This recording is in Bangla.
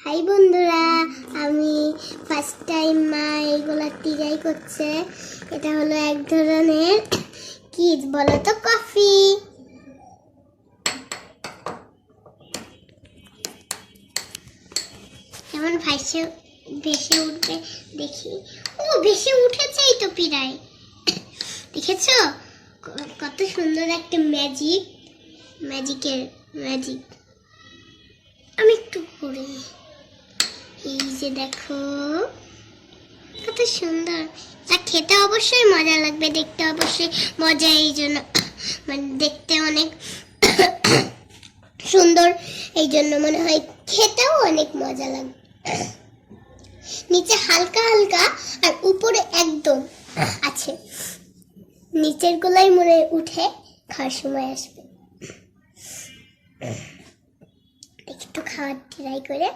হাই বন্ধুরা, আমি ফার্স্ট টাইম মা এগুলা ট্রাই করছে। এটা হলো এক ধরনের কি বলো তো, কফি। কেমন ভেসে উঠবে দেখি। ও ভেসে উঠেছেই তো প্রায়। দেখেছো কত সুন্দর একটা ম্যাজিক। আমি একটু ঘুরে, এই যে দেখো কত সুন্দর। তা খেতে অবশ্যই মজা লাগবে, দেখতে অবশ্যই মজা, এই জন্য মানে দেখতে অনেক সুন্দর, এই জন্য মনে হয় খেতেও অনেক মজা লাগবে। নিচে হালকা হালকা আর উপরে একদম আছে, নিচের গুলাই মনে উঠে খাওয়ার সময় আসবে। একটু খাওয়ার ট্রাই করে।